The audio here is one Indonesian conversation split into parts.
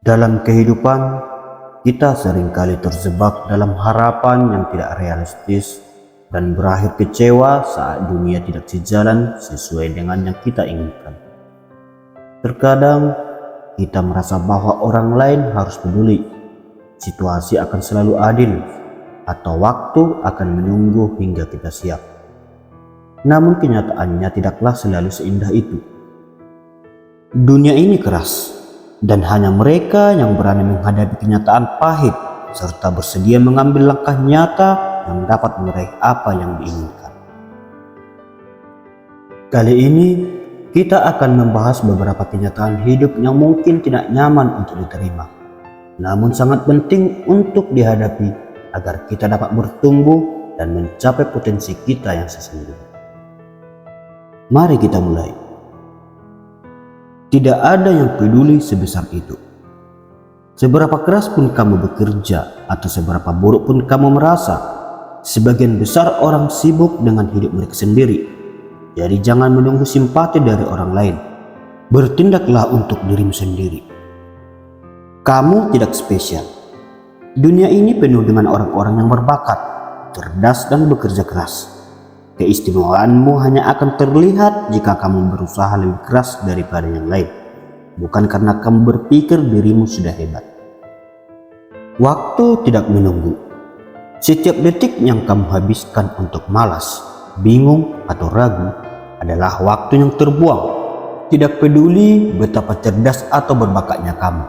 Dalam kehidupan, kita seringkali terjebak dalam harapan yang tidak realistis dan berakhir kecewa saat dunia tidak sejalan sesuai dengan yang kita inginkan. Terkadang, kita merasa bahwa orang lain harus peduli, situasi akan selalu adil, atau waktu akan menunggu hingga kita siap. Namun kenyataannya tidaklah selalu seindah itu. Dunia ini keras, dan hanya mereka yang berani menghadapi kenyataan pahit serta bersedia mengambil langkah nyata yang dapat meraih apa yang diinginkan. Kali ini kita akan membahas beberapa kenyataan hidup yang mungkin tidak nyaman untuk diterima, namun sangat penting untuk dihadapi agar kita dapat bertumbuh dan mencapai potensi kita yang sesungguhnya. Mari kita mulai. Tidak ada yang peduli sebesar itu. Seberapa keras pun kamu bekerja atau seberapa buruk pun kamu merasa, sebagian besar orang sibuk dengan hidup mereka sendiri. Jadi jangan menunggu simpati dari orang lain. Bertindaklah untuk dirimu sendiri. Kamu tidak spesial. Dunia ini penuh dengan orang-orang yang berbakat, cerdas dan bekerja keras. Keistimewaanmu hanya akan terlihat jika kamu berusaha lebih keras daripada yang lain, bukan karena kamu berpikir dirimu sudah hebat. Waktu tidak menunggu. Setiap detik yang kamu habiskan untuk malas, bingung, atau ragu adalah waktu yang terbuang. Tidak peduli betapa cerdas atau berbakatnya kamu.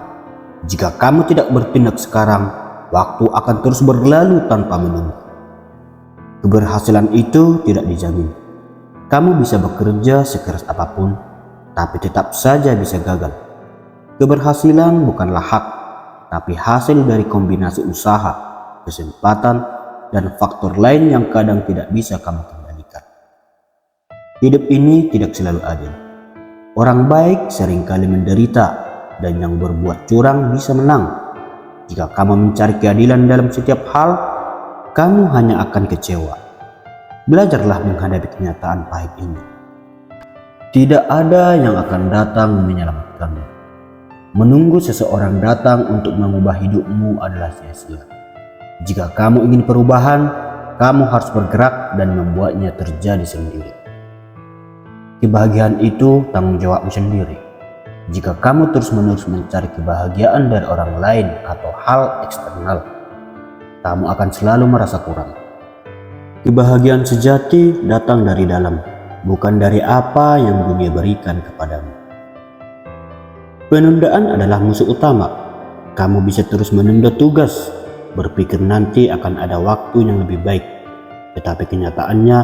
Jika kamu tidak bertindak sekarang, waktu akan terus berlalu tanpa menunggu. Keberhasilan itu tidak dijamin. Kamu bisa bekerja sekeras apapun, tapi tetap saja bisa gagal. Keberhasilan bukanlah hak, tapi hasil dari kombinasi usaha, kesempatan, dan faktor lain yang kadang tidak bisa kamu kendalikan. Hidup ini tidak selalu adil. Orang baik seringkali menderita, dan yang berbuat curang bisa menang. Jika kamu mencari keadilan dalam setiap hal, kamu hanya akan kecewa. Belajarlah menghadapi kenyataan pahit ini. Tidak ada yang akan datang menyelamatkanmu. Menunggu seseorang datang untuk mengubah hidupmu adalah sia-sia. Jika kamu ingin perubahan, kamu harus bergerak dan membuatnya terjadi sendiri. Kebahagiaan itu tanggung jawabmu sendiri. Jika kamu terus-menerus mencari kebahagiaan dari orang lain atau hal eksternal, kamu akan selalu merasa kurang. Kebahagiaan sejati datang dari dalam, bukan dari apa yang dunia berikan kepadamu. Penundaan adalah musuh utama. Kamu bisa terus menunda tugas, berpikir nanti akan ada waktu yang lebih baik. Tetapi kenyataannya,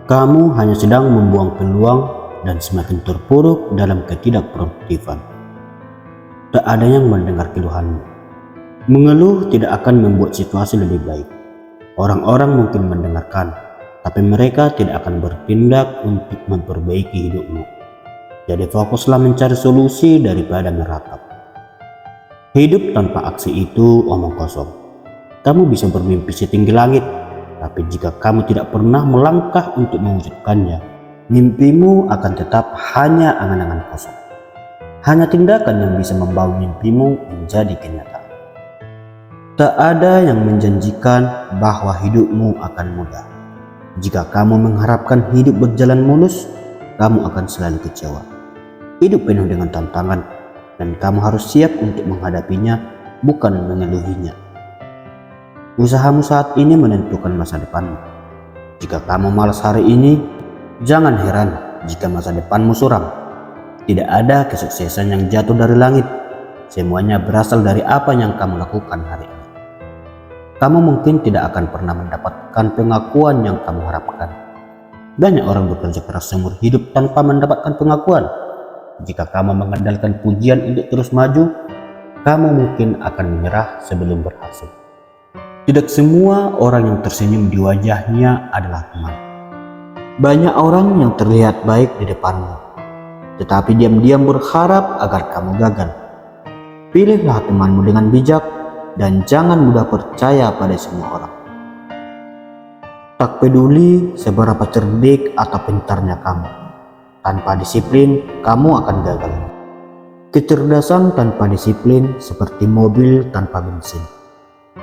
kamu hanya sedang membuang peluang dan semakin terpuruk dalam ketidakproduktifan. Tak ada yang mendengar keluhanmu. Mengeluh tidak akan membuat situasi lebih baik. Orang-orang mungkin mendengarkan, tapi mereka tidak akan bertindak untuk memperbaiki hidupmu. Jadi fokuslah mencari solusi daripada meratap. Hidup tanpa aksi itu omong kosong. Kamu bisa bermimpi setinggi langit, tapi jika kamu tidak pernah melangkah untuk mewujudkannya, mimpimu akan tetap hanya angan-angan kosong. Hanya tindakan yang bisa membawa mimpimu menjadi kenyataan. Tak ada yang menjanjikan bahwa hidupmu akan mudah. Jika kamu mengharapkan hidup berjalan mulus, kamu akan selalu kecewa. Hidup penuh dengan tantangan, dan kamu harus siap untuk menghadapinya, bukan mengeluhinya. Usahamu saat ini menentukan masa depanmu. Jika kamu malas hari ini, jangan heran jika masa depanmu suram. Tidak ada kesuksesan yang jatuh dari langit. Semuanya berasal dari apa yang kamu lakukan hari ini. Kamu mungkin tidak akan pernah mendapatkan pengakuan yang kamu harapkan. Banyak orang bekerja keras seumur hidup tanpa mendapatkan pengakuan. Jika kamu mengandalkan pujian untuk terus maju, kamu mungkin akan menyerah sebelum berhasil. Tidak semua orang yang tersenyum di wajahnya adalah teman. Banyak orang yang terlihat baik di depanmu, tetapi diam-diam berharap agar kamu gagal. Pilihlah temanmu dengan bijak dan jangan mudah percaya pada semua orang. Tak peduli seberapa cerdik atau pintarnya kamu, tanpa disiplin kamu akan gagal. Kecerdasan tanpa disiplin seperti mobil tanpa bensin.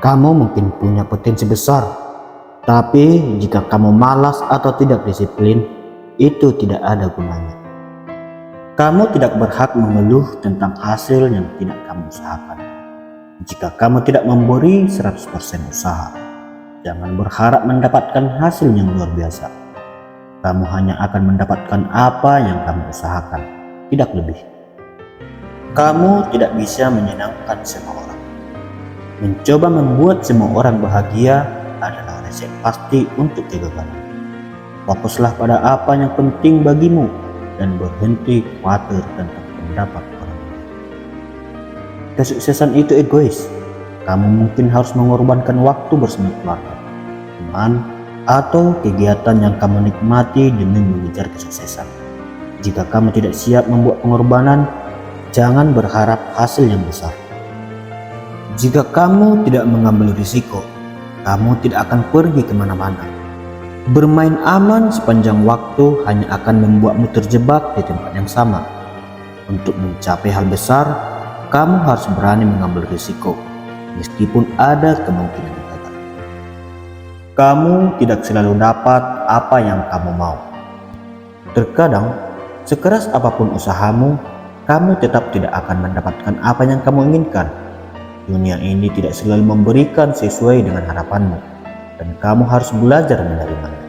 Kamu mungkin punya potensi besar, tapi jika kamu malas atau tidak disiplin, itu tidak ada gunanya. Kamu tidak berhak mengeluh tentang hasil yang tidak kamu usahakan. Jika kamu tidak memberi 100% usaha, jangan berharap mendapatkan hasil yang luar biasa. Kamu hanya akan mendapatkan apa yang kamu usahakan, tidak lebih. Kamu tidak bisa menyenangkan semua orang. Mencoba membuat semua orang bahagia adalah resep pasti untuk kegagalan. Fokuslah pada apa yang penting bagimu dan berhenti khawatir tentang pendapat orang lain. Kesuksesan itu egois. Kamu mungkin harus mengorbankan waktu bersama keluarga, teman, atau kegiatan yang kamu nikmati demi mengejar kesuksesan. Jika kamu tidak siap membuat pengorbanan, jangan berharap hasil yang besar. Jika kamu tidak mengambil risiko, kamu tidak akan pergi kemana-mana. Bermain aman sepanjang waktu hanya akan membuatmu terjebak di tempat yang sama. Untuk mencapai hal besar, kamu harus berani mengambil risiko, meskipun ada kemungkinan gagal. Kamu tidak selalu dapat apa yang kamu mau. Terkadang, sekeras apapun usahamu, kamu tetap tidak akan mendapatkan apa yang kamu inginkan. Dunia ini tidak selalu memberikan sesuai dengan harapanmu, dan kamu harus belajar menerimanya.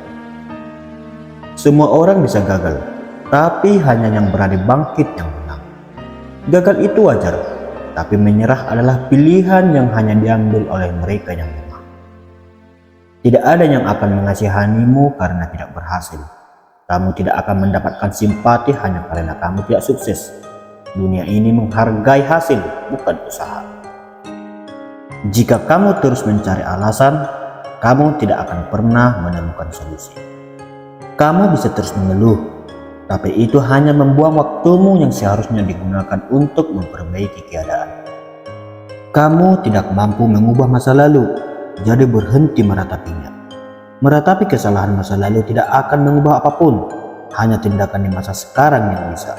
Semua orang bisa gagal, tapi hanya yang berani bangkit yang menang. Gagal itu wajar, tapi menyerah adalah pilihan yang hanya diambil oleh mereka yang lemah. Tidak ada yang akan mengasihanimu karena tidak berhasil. Kamu tidak akan mendapatkan simpati hanya karena kamu tidak sukses. Dunia ini menghargai hasil, bukan usaha. Jika kamu terus mencari alasan, kamu tidak akan pernah menemukan solusi. Kamu bisa terus mengeluh, tapi itu hanya membuang waktumu yang seharusnya digunakan untuk memperbaiki keadaan. Kamu tidak mampu mengubah masa lalu, jadi berhenti meratapinya. Meratapi kesalahan masa lalu tidak akan mengubah apapun, hanya tindakan di masa sekarang yang bisa.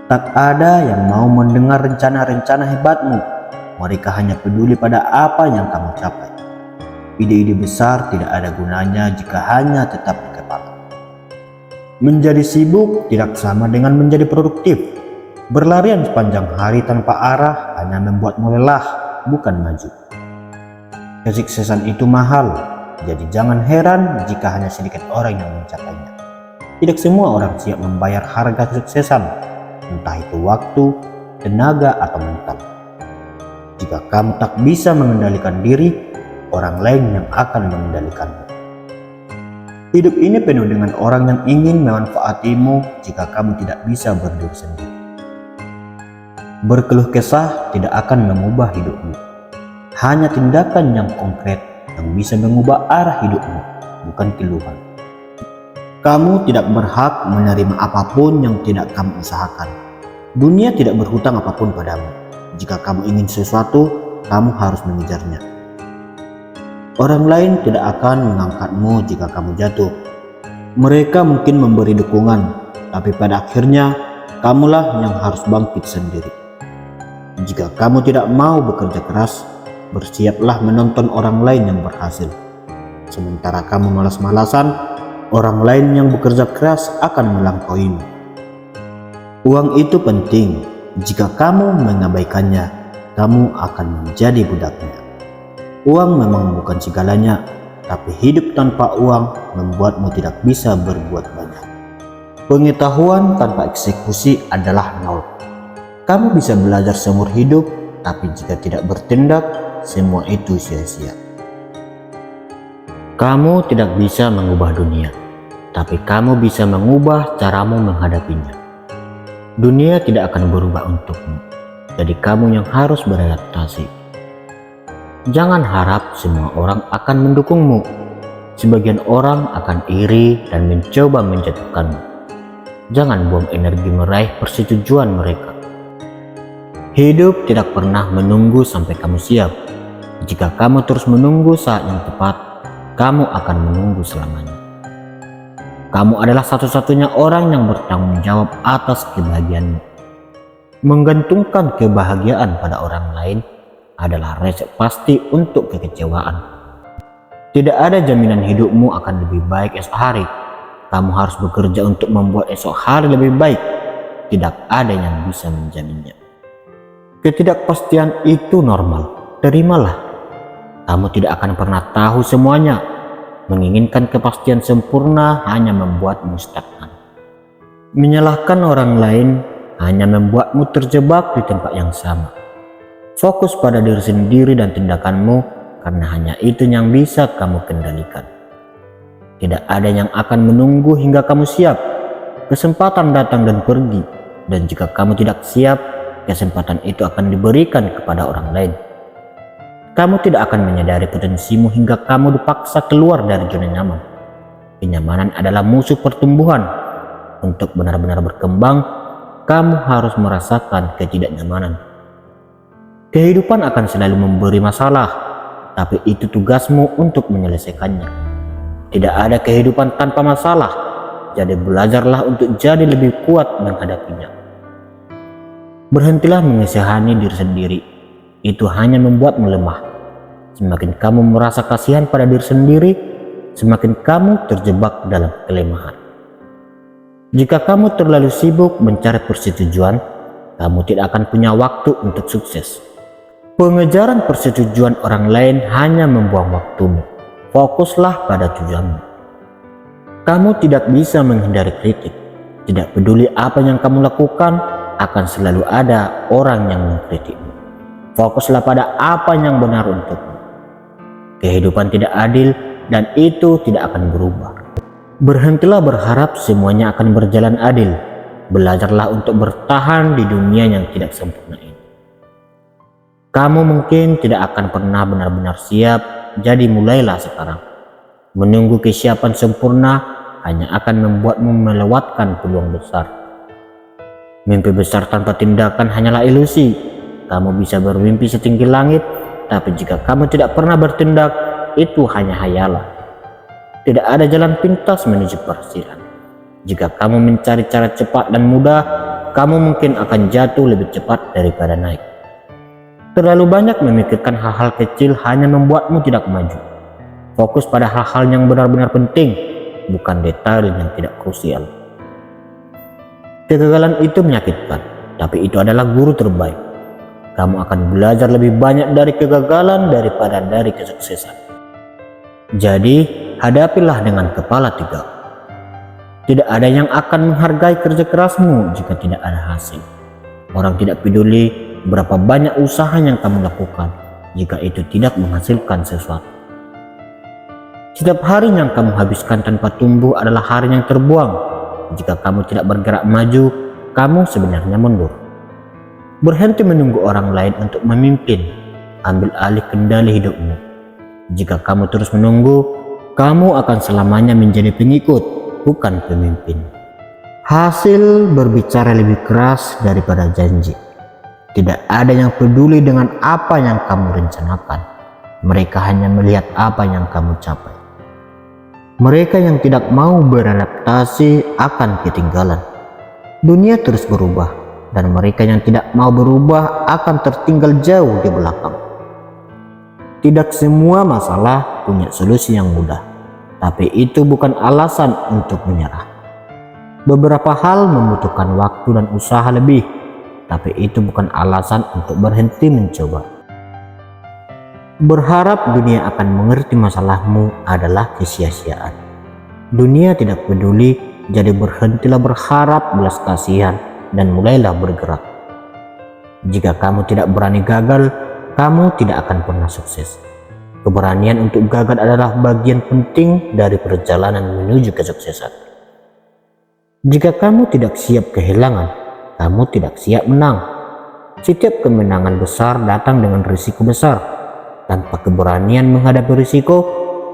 Tak ada yang mau mendengar rencana-rencana hebatmu. Mereka hanya peduli pada apa yang kamu capai. Ide-ide besar tidak ada gunanya jika hanya tetap di kepala. Menjadi sibuk tidak sama dengan menjadi produktif. Berlarian sepanjang hari tanpa arah hanya membuatmu lelah, bukan maju. Kesuksesan itu mahal, jadi jangan heran jika hanya sedikit orang yang mencapainya. Tidak semua orang siap membayar harga kesuksesan, entah itu waktu, tenaga, atau mental. Jika kamu tak bisa mengendalikan diri, orang lain yang akan mengendalikanmu. Hidup ini penuh dengan orang yang ingin memanfaatimu jika kamu tidak bisa berdiri sendiri. Berkeluh kesah tidak akan mengubah hidupmu. Hanya tindakan yang konkret yang bisa mengubah arah hidupmu, bukan keluhan. Kamu tidak berhak menerima apapun yang tidak kamu usahakan. Dunia tidak berhutang apapun padamu. Jika kamu ingin sesuatu, kamu harus mengejarnya. Orang lain tidak akan mengangkatmu jika kamu jatuh. Mereka mungkin memberi dukungan, tapi pada akhirnya kamulah yang harus bangkit sendiri. Jika kamu tidak mau bekerja keras, bersiaplah menonton orang lain yang berhasil. Sementara kamu malas-malasan, orang lain yang bekerja keras akan melampauimu. Uang itu penting. Jika kamu mengabaikannya, kamu akan menjadi budaknya. Uang memang bukan segalanya, tapi hidup tanpa uang membuatmu tidak bisa berbuat banyak. Pengetahuan tanpa eksekusi adalah nol. Kamu bisa belajar seumur hidup, tapi jika tidak bertindak, semua itu sia-sia. Kamu tidak bisa mengubah dunia, tapi kamu bisa mengubah caramu menghadapinya. Dunia tidak akan berubah untukmu, jadi kamu yang harus beradaptasi. Jangan harap semua orang akan mendukungmu. Sebagian orang akan iri dan mencoba menjatuhkanmu. Jangan buang energi meraih persetujuan mereka. Hidup tidak pernah menunggu sampai kamu siap. Jika kamu terus menunggu saat yang tepat, kamu akan menunggu selamanya. Kamu adalah satu-satunya orang yang bertanggung jawab atas kebahagiaanmu. Menggantungkan kebahagiaan pada orang lain adalah resep pasti untuk kekecewaan. Tidak ada jaminan hidupmu akan lebih baik esok hari. Kamu harus bekerja untuk membuat esok hari lebih baik. Tidak ada yang bisa menjaminnya. Ketidakpastian itu normal. Terimalah. Kamu tidak akan pernah tahu semuanya. Menginginkan kepastian sempurna hanya membuatmu stagnan. Menyalahkan orang lain hanya membuatmu terjebak di tempat yang sama. Fokus pada diri sendiri dan tindakanmu, karena hanya itu yang bisa kamu kendalikan. Tidak ada yang akan menunggu hingga kamu siap. Kesempatan datang dan pergi, dan jika kamu tidak siap, kesempatan itu akan diberikan kepada orang lain. Kamu tidak akan menyadari potensimu hingga kamu dipaksa keluar dari zona nyaman. Kenyamanan adalah musuh pertumbuhan. Untuk benar-benar berkembang, kamu harus merasakan ketidaknyamanan. Kehidupan akan selalu memberi masalah, tapi itu tugasmu untuk menyelesaikannya. Tidak ada kehidupan tanpa masalah, jadi belajarlah untuk jadi lebih kuat menghadapinya. Berhentilah mengesihani diri sendiri, itu hanya membuatmu lemah. Semakin kamu merasa kasihan pada diri sendiri, semakin kamu terjebak dalam kelemahan. Jika kamu terlalu sibuk mencari persetujuan, kamu tidak akan punya waktu untuk sukses. Pengejaran persetujuan orang lain hanya membuang waktumu. Fokuslah pada tujuanmu. Kamu tidak bisa menghindari kritik. Tidak peduli apa yang kamu lakukan, akan selalu ada orang yang mengkritikmu. Fokuslah pada apa yang benar untukmu. Kehidupan tidak adil dan itu tidak akan berubah. Berhentilah berharap semuanya akan berjalan adil. Belajarlah untuk bertahan di dunia yang tidak sempurna ini. Kamu mungkin tidak akan pernah benar-benar siap, jadi mulailah sekarang. Menunggu kesiapan sempurna hanya akan membuatmu melewatkan peluang besar. Mimpi besar tanpa tindakan hanyalah ilusi. Kamu bisa bermimpi setinggi langit, tapi jika kamu tidak pernah bertindak, itu hanya hayalan. Tidak ada jalan pintas menuju persilan. Jika kamu mencari cara cepat dan mudah, kamu mungkin akan jatuh lebih cepat daripada naik. Terlalu banyak memikirkan hal-hal kecil hanya membuatmu tidak maju. Fokus pada hal-hal yang benar-benar penting, bukan detail yang tidak krusial. Kegagalan itu menyakitkan, tapi itu adalah guru terbaik. Kamu akan belajar lebih banyak dari kegagalan daripada dari kesuksesan. Jadi, hadapilah dengan kepala tegak. Tidak ada yang akan menghargai kerja kerasmu jika tidak ada hasil. Orang tidak peduli berapa banyak usaha yang kamu lakukan jika itu tidak menghasilkan sesuatu. Setiap hari yang kamu habiskan tanpa tumbuh adalah hari yang terbuang. Jika kamu tidak bergerak maju, kamu sebenarnya mundur. Berhenti menunggu orang lain untuk memimpin. Ambil alih kendali hidupmu. Jika kamu terus menunggu, kamu akan selamanya menjadi pengikut, bukan pemimpin. Hasil berbicara lebih keras daripada janji. Tidak ada yang peduli dengan apa yang kamu rencanakan. Mereka hanya melihat apa yang kamu capai. Mereka yang tidak mau beradaptasi akan ketinggalan. Dunia terus berubah, dan mereka yang tidak mau berubah akan tertinggal jauh di belakang. Tidak semua masalah punya solusi yang mudah, tapi itu bukan alasan untuk menyerah. Beberapa hal membutuhkan waktu dan usaha lebih, tapi itu bukan alasan untuk berhenti mencoba. Berharap dunia akan mengerti masalahmu adalah kesia-siaan. Dunia tidak peduli, jadi berhentilah berharap belas kasihan dan mulailah bergerak. Jika kamu tidak berani gagal, kamu tidak akan pernah sukses. Keberanian untuk gagal adalah bagian penting dari perjalanan menuju kesuksesan. Jika kamu tidak siap kehilangan, kamu tidak siap menang. Setiap kemenangan besar datang dengan risiko besar. Tanpa keberanian menghadapi risiko,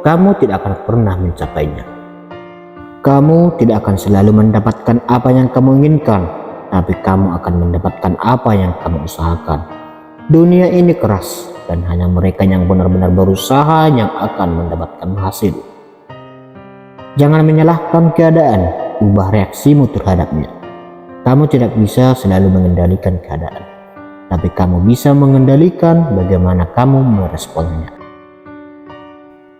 kamu tidak akan pernah mencapainya. Kamu tidak akan selalu mendapatkan apa yang kamu inginkan, tapi kamu akan mendapatkan apa yang kamu usahakan. Dunia ini keras, dan hanya mereka yang benar-benar berusaha yang akan mendapatkan hasil. Jangan menyalahkan keadaan, ubah reaksimu terhadapnya. Kamu tidak bisa selalu mengendalikan keadaan, tapi kamu bisa mengendalikan bagaimana kamu meresponnya.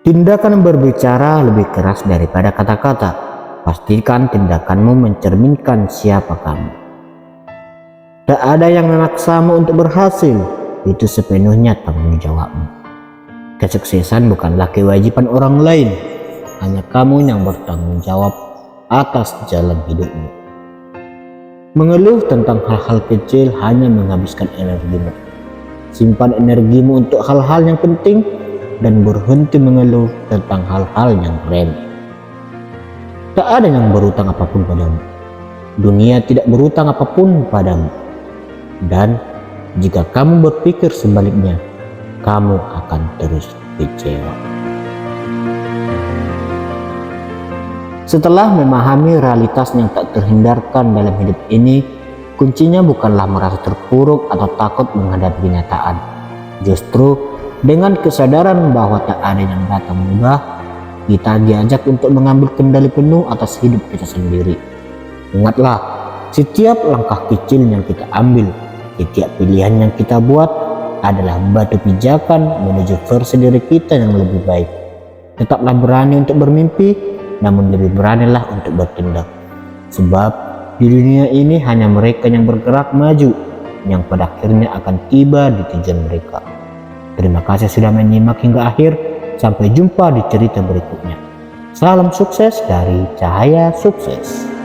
Tindakan berbicara lebih keras daripada kata-kata. Pastikan tindakanmu mencerminkan siapa kamu. Tak ada yang memaksamu untuk berhasil, itu sepenuhnya tanggung jawabmu. Kesuksesan bukanlah kewajiban orang lain, hanya kamu yang bertanggung jawab atas jalan hidupmu. Mengeluh tentang hal-hal kecil hanya menghabiskan energimu. Simpan energimu untuk hal-hal yang penting dan berhenti mengeluh tentang hal-hal yang remeh. Tak ada yang berutang apapun padamu. Dunia tidak berutang apapun padamu. Dan jika kamu berpikir sebaliknya, kamu akan terus kecewa. Setelah memahami realitas yang tak terhindarkan dalam hidup ini, kuncinya bukanlah merasa terpuruk atau takut menghadapi kenyataan. Justru dengan kesadaran bahwa tak ada yang datang mudah, kita diajak untuk mengambil kendali penuh atas hidup kita sendiri. Ingatlah, setiap langkah kecil yang kita ambil, setiap pilihan yang kita buat adalah batu pijakan menuju versi diri kita yang lebih baik. Tetaplah berani untuk bermimpi, namun lebih beranilah untuk bertindak. Sebab di dunia ini hanya mereka yang bergerak maju yang pada akhirnya akan tiba di tujuan mereka. Terima kasih sudah menyimak hingga akhir. Sampai jumpa di cerita berikutnya. Salam sukses dari Cahaya Sukses.